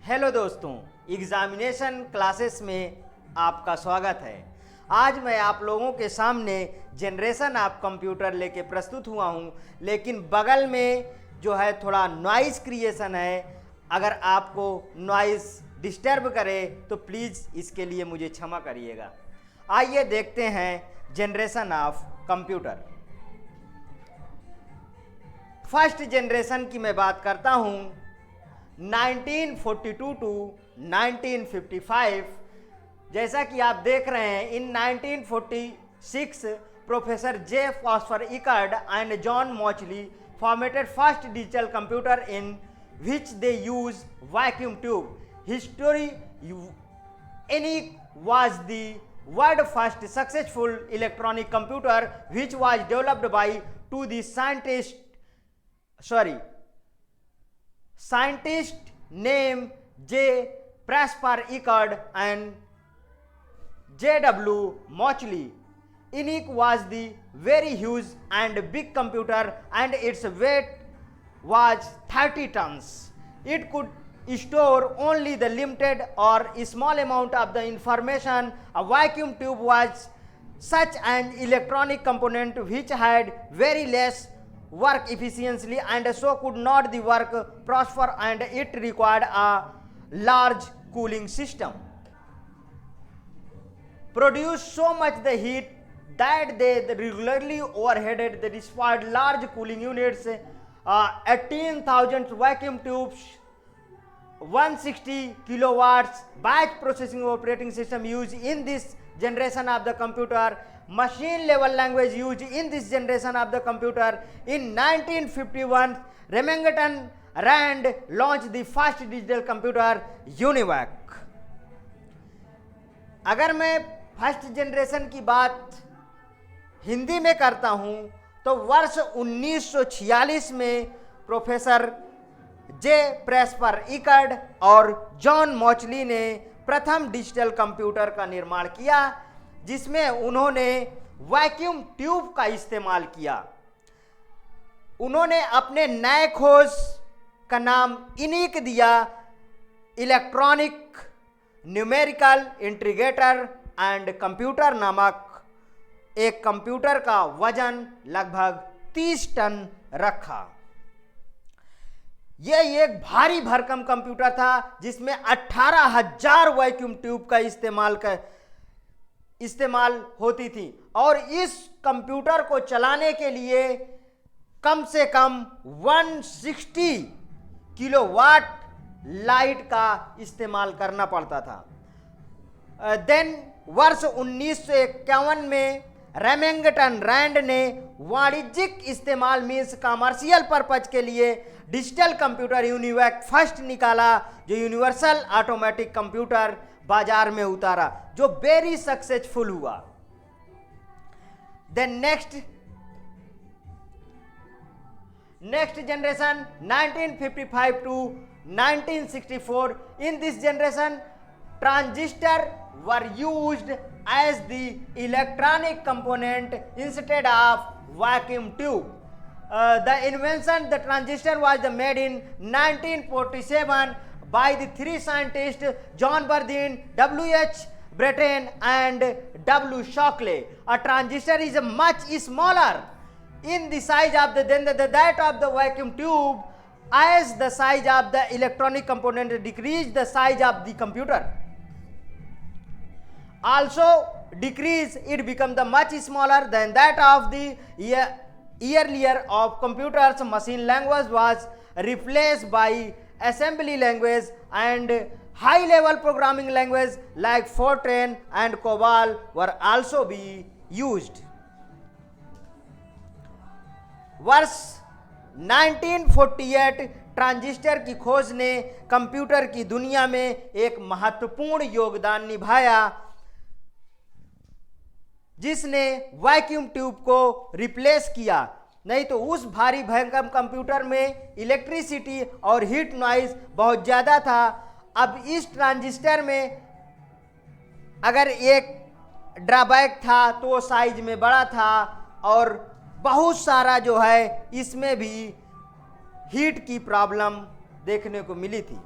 Hello दोस्तों, examination classes में आपका स्वागत है। आज मैं आप लोगों के सामने जनरेशन ऑफ कंप्यूटर लेके प्रस्तुत हुआ हूं, लेकिन बगल में जो है थोड़ा नॉइज़ क्रिएशन है। अगर आपको नॉइज़ डिस्टर्ब करे तो प्लीज़ इसके लिए मुझे क्षमा करिएगा। आइए देखते हैं generation of computer. First generation की मैं बात करता हूं 1942 टू 1955। जैसा कि आप देख रहे हैं, in 1946 professor J Presper Eckert and John Mauchly formatted first digital computer in which they use vacuum tube. History ENIAC was the world first successful electronic computer which was developed by the scientist named J. Presper Eckert and J.W. Mauchly. ENIAC was the very huge and big computer and its weight was 30 tons. It could store only the limited or small amount of the information. A vacuum tube was such an electronic component which had very less work efficiency and so could not the work prosper, and it required a large cooling system. Produced so much the heat that they regularly overheated the required large cooling units. 18,000 vacuum tubes, 160 kilowatts batch processing operating system used in this generation of the computer. Machine level language used in this generation of the computer. In 1951, Remington Rand launched the first digital computer, UNIVAC. अगर मैं first generation की बात हिंदी में करता हूं तो वर्ष 1946 में प्रोफेसर जे प्रेस्पर इकर्ड और जॉन मॉचली ने प्रथम डिजिटल कंप्यूटर का निर्माण किया, जिसमें उन्होंने वैक्यूम ट्यूब का इस्तेमाल किया। उन्होंने अपने नए खोज का नाम इनिक दिया, electronic numerical integrator and computer नामक एक कंप्यूटर का वजन लगभग 30 टन रखा। यह एक भारी भरकम कंप्यूटर था जिसमें 18,000 वैक्यूम ट्यूब का इस्तेमाल होती थी, और इस कंप्यूटर को चलाने के लिए कम से कम 160 किलोवाट लाइट का इस्तेमाल करना पड़ता था। देन वर्ष 1951 में रेमिंगटन रैंड ने वाणिज्यिक इस्तेमाल मीन्स कमर्शियल पर्पज के लिए डिजिटल कंप्यूटर यूनिवैक फर्स्ट निकाला, जो यूनिवर्सल ऑटोमेटिक कंप्यूटर बाजार में उतारा, जो वेरी सक्सेसफुल हुआ। Then next generation 1955 to 1964. In this generation, transistors were used as the electronic component instead of vacuum tube. The invention, the transistor was made in 1947 by the three scientists John Bardeen, W.H. Brattain and W. Shockley. A transistor is much smaller in the size of that of the vacuum tube. As the size of the electronic component decreased, the size of the computer also decreased. It became the much smaller than that of the earlier of computers. Machine language was replaced by assembly language, and high level programming language like Fortran and COBOL were also be used. वर्ष 1948 transistor की खोज ने computer की दुनिया में एक महत्वपूर्ण योगदान निभाया, जिसने वैक्यूम ट्यूब को रिप्लेस किया। नहीं तो उस भारी भयंकर कंप्यूटर में इलेक्ट्रिसिटी और हीट नॉइज बहुत ज़्यादा था। अब इस ट्रांजिस्टर में अगर एक ड्रॉबैक था तो वो साइज में बड़ा था, और बहुत सारा जो है इसमें भी हीट की प्रॉब्लम देखने को मिली थी।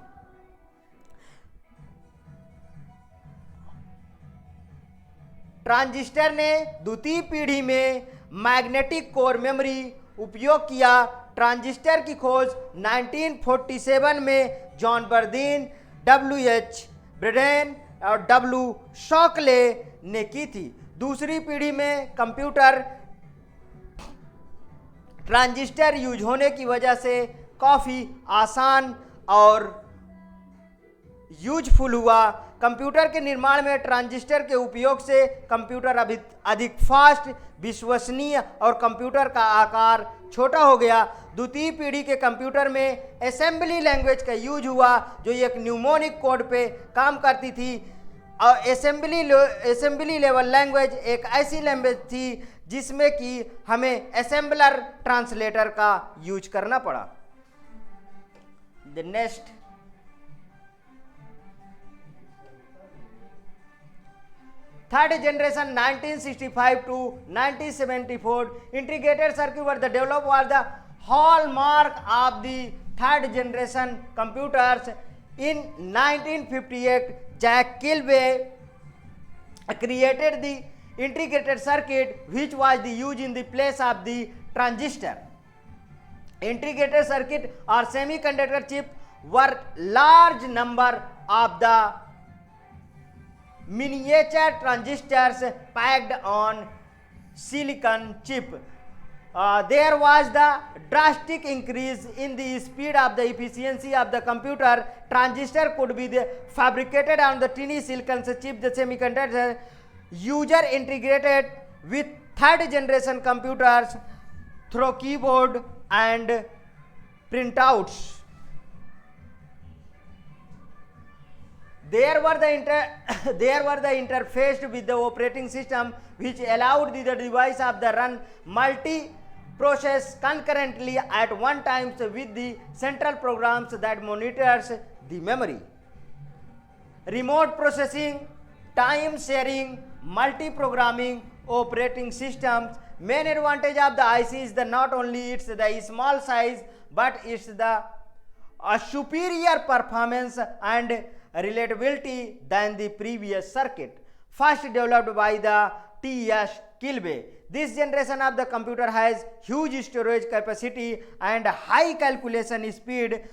ट्रांजिस्टर ने द्वितीय पीढ़ी में मैग्नेटिक कोर मेमोरी उपयोग किया। ट्रांजिस्टर की खोज 1947 में जॉन बर्दीन, W.H. ब्रेडेन और W. शॉकले ने की थी। दूसरी पीढ़ी में कंप्यूटर ट्रांजिस्टर यूज होने की वजह से काफ़ी आसान और यूजफुल हुआ। कंप्यूटर के निर्माण में ट्रांजिस्टर के उपयोग से कंप्यूटर अभी अधिक फास्ट, विश्वसनीय और कंप्यूटर का आकार छोटा हो गया। द्वितीय पीढ़ी के कंप्यूटर में असेंबली लैंग्वेज का यूज हुआ जो एक न्यूमोनिक कोड पे काम करती थी। और असेंबली लेवल लैंग्वेज एक ऐसी लैंग्वेज थी जिसमें कि हमें असेंबलर ट्रांसलेटर का यूज करना पड़ा। The next third generation 1965 to 1974 integrated circuit were the developed was the hallmark of the third generation computers. In 1958 Jack Kilby created the integrated circuit which was the used in the place of the transistor. Integrated circuit or semiconductor chip were large number of the miniature transistors packed on silicon chip. There was the drastic increase in the speed of the efficiency of the computer. Transistor could be fabricated on the tiny silicon chip. The semiconductor user integrated with third generation computers through keyboard and printouts. There were the interfaced with the operating system which allowed the device of the run multi-process concurrently at one time with the central programs that monitors the memory. Remote processing, time sharing, multi-programming operating systems. Main advantage of the IC is that not only it's the small size but it's the superior performance and relatability than the previous circuit. First developed by the T.S. Kilby. This generation of the computer has huge storage capacity and high calculation speed,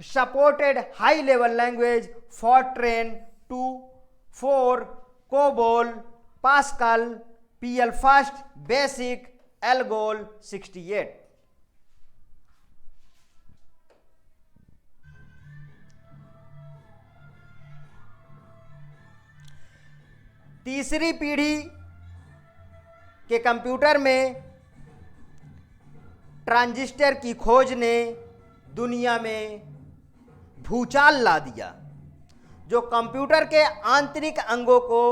supported high level language Fortran 2, 4, COBOL, Pascal, PL Fast, Basic, Algol 68. तीसरी पीढ़ी के computer में transistor की खोज ने दुनिया में भूचाल ला दिया, जो कंप्यूटर के आंतरिक अंगों को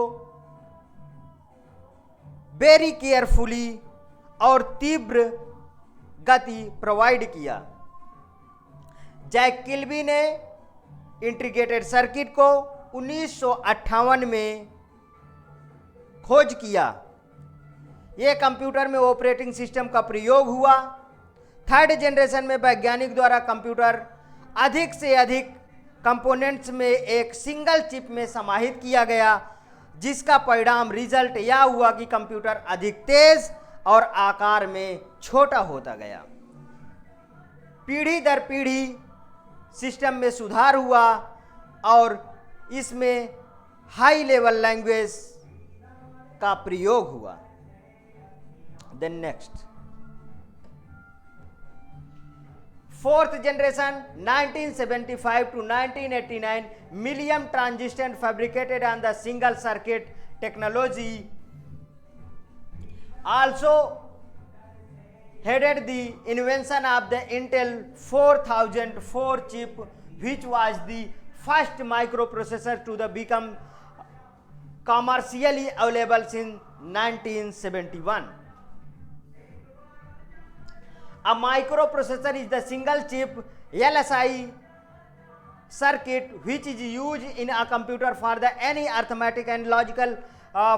वेरी केयरफुली और तीव्र गति प्रोवाइड किया। जैक किल्बी ने इंटीग्रेटेड सर्किट को 1958 में खोज किया। यह कंप्यूटर में ऑपरेटिंग सिस्टम का प्रयोग हुआ। थर्ड जनरेशन में वैज्ञानिक द्वारा कंप्यूटर अधिक से अधिक कंपोनेंट्स में एक सिंगल चिप में समाहित किया गया, जिसका परिणाम रिजल्ट यह हुआ कि कंप्यूटर अधिक तेज और आकार में छोटा होता गया। पीढ़ी दर पीढ़ी सिस्टम में सुधार हुआ और इसमें हाई लेवल लैंग्वेज का प्रयोग हुआ। Then next fourth generation 1975 to 1989 million transistor fabricated on the single circuit technology also headed the invention of the Intel 4004 chip, which was the first microprocessor to become commercially available in 1971. A microprocessor is the single chip LSI circuit which is used in a computer for the any arithmetic and logical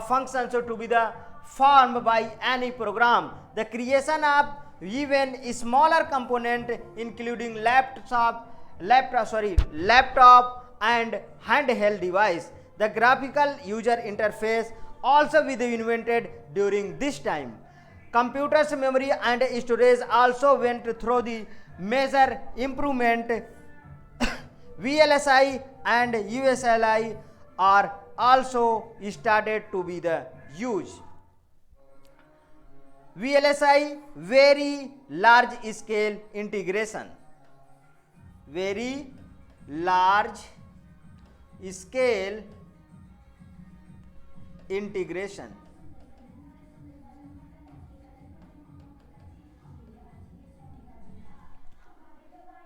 functions to be the formed by any program. The creation of even smaller component including laptop and handheld device. The graphical user interface also be invented during this time. Computers memory and storage also went through the major improvement. VLSI and USLI are also started to be the used. VLSI, very large scale integration, very large scale integration.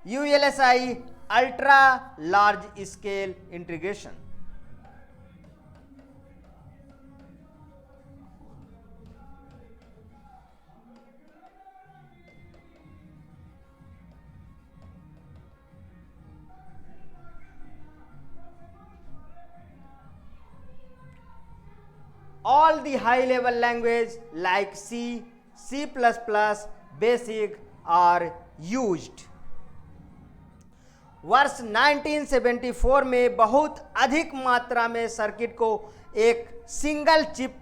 ULSI, ultra large scale integration. All the high level language like C, C++, basic are used. वर्ष 1974 में बहुत अधिक मात्रा में circuit को एक single chip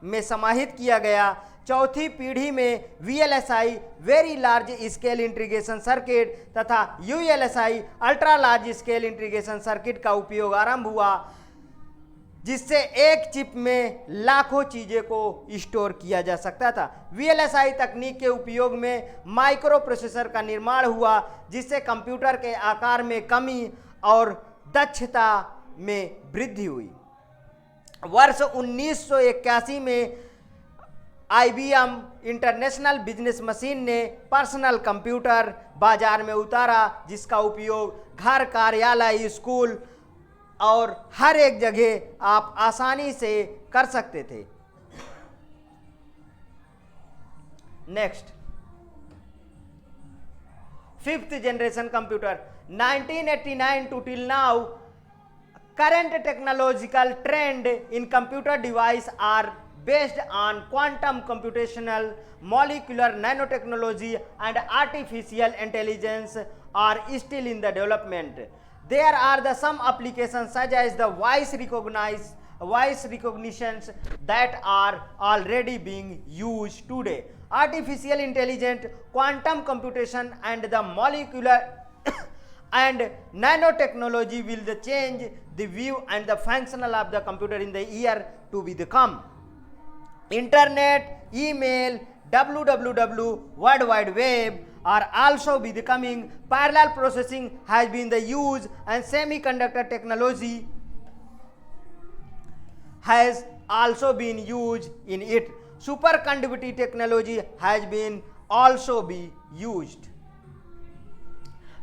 में समाहित किया गया। चौथी पीढ़ी में VLSI very large scale integration circuit तथा ULSI ultra large scale integration circuit का उपयोग आरंभ हुआ, जिससे एक चिप में लाखों चीज़ें को स्टोर किया जा सकता था। VLSI तकनीक के उपयोग में माइक्रो प्रोसेसर का निर्माण हुआ, जिससे कंप्यूटर के आकार में कमी और दक्षता में वृद्धि हुई। वर्ष 1981 में IBM इंटरनेशनल बिजनेस मशीन ने पर्सनल कंप्यूटर बाजार में उतारा, जिसका उपयोग घर, कार्यालय, स्कूल और हर एक जगह आप आसानी से कर सकते थे। Next, fifth generation computer. 1989 to till now, current technological trend in computer device are based on quantum computational, molecular nanotechnology and artificial intelligence are still in the development. There are the some applications such as the voice recognitions that are already being used today. Artificial intelligence, quantum computation and the molecular and nanotechnology will the change the view and the functional of the computer in the year to be the come. Internet, email, www, World Wide Web are also be becoming. Parallel processing has been the use and semiconductor technology has also been used in it. Superconductivity technology has been also be used.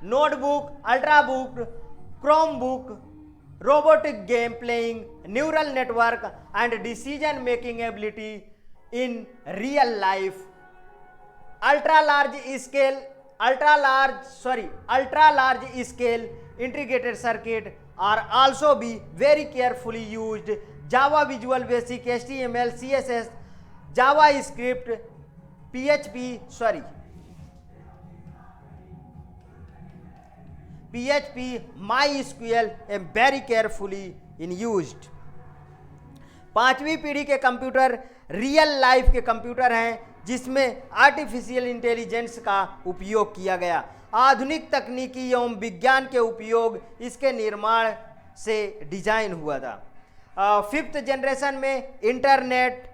Notebook, Ultrabook, Chromebook, robotic game playing, neural network and decision making ability in real life. Ultra large scale integrated circuit are also be very carefully used. Java, Visual Basic, HTML, CSS, JavaScript, PHP, MySQL am very carefully in used. पांचवी पीढ़ी के computer real life के computer हैं, जिसमें artificial intelligence का उपयोग किया गया। आधुनिक तकनीकी एवं विज्ञान के उपयोग इसके निर्माण से डिजाइन हुआ था। फिफ्थ जनरेशन में इंटरनेट,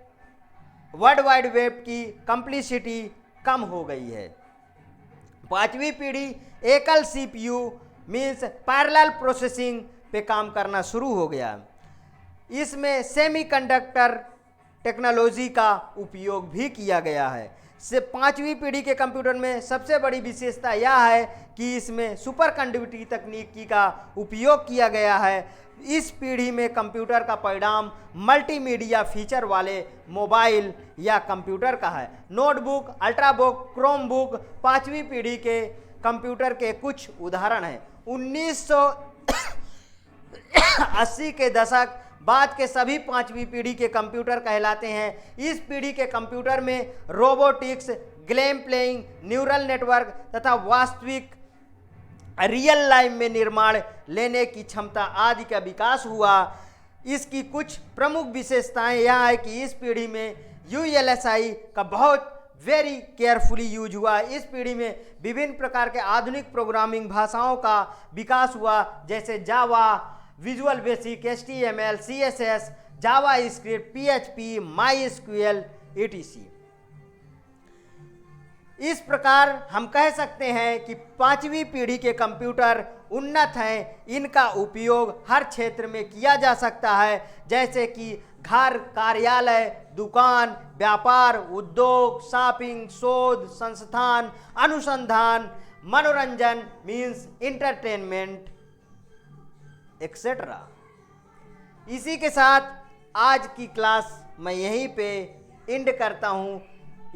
वर्ल्ड वाइड वेब की कम्प्लिसिटी कम हो गई है। पांचवी पीढ़ी एकल CPU मीन्स पैरेलल प्रोसेसिंग पे काम करना शुरू हो गया। इसमें सेमीकंडक्टर टेक्नोलॉजी का उपयोग भी किया गया है। से पांचवी पीढ़ी के कंप्यूटर में सबसे बड़ी विशेषता यह है कि इसमें सुपर कंडक्टिविटी तकनीकी का उपयोग किया गया है। इस पीढ़ी में कंप्यूटर का परिणाम मल्टीमीडिया फीचर वाले मोबाइल या कंप्यूटर का है। नोटबुक, अल्ट्राबुक, क्रोमबुक पांचवी पीढ़ी के कंप्यूटर के कुछ उदाहरण हैं। 1980 के दशक बाद के सभी पांचवी पीढ़ी के कंप्यूटर कहलाते हैं। इस पीढ़ी के कंप्यूटर में robotics, game playing, neural network तथा वास्तविक रियल लाइफ में निर्माण लेने की क्षमता आदि का विकास हुआ। इसकी कुछ प्रमुख विशेषताएं यह है कि इस पीढ़ी में ULSI का बहुत वेरी केयरफुली यूज हुआ। इस पीढ़ी में विभिन्न प्रकार के आधुनिक प्रोग्रामिंग भाषाओं का विकास हुआ, जैसे जावा, विजुअल बेसिक, HTML, CSS, जावा स्क्रिप्ट, PHP, MySQL etc। इस प्रकार हम कह सकते हैं कि पांचवी पीढ़ी के कंप्यूटर उन्नत हैं। इनका उपयोग हर क्षेत्र में किया जा सकता है, जैसे कि घर, कार्यालय, दुकान, व्यापार, उद्योग, शॉपिंग, शोध, संस्थान, अनुसंधान, मनोरंजन मीन्स इंटरटेनमेंट एक्सेट्रा। इसी के साथ आज की क्लास मैं यहीं पे एंड करता हूँ।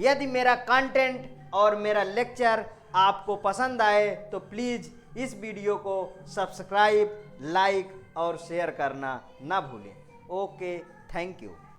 यदि मेरा कंटेंट और मेरा लेक्चर आपको पसंद आए तो प्लीज़ इस वीडियो को सब्सक्राइब, लाइक और शेयर करना ना भूलें। Okay, thank you.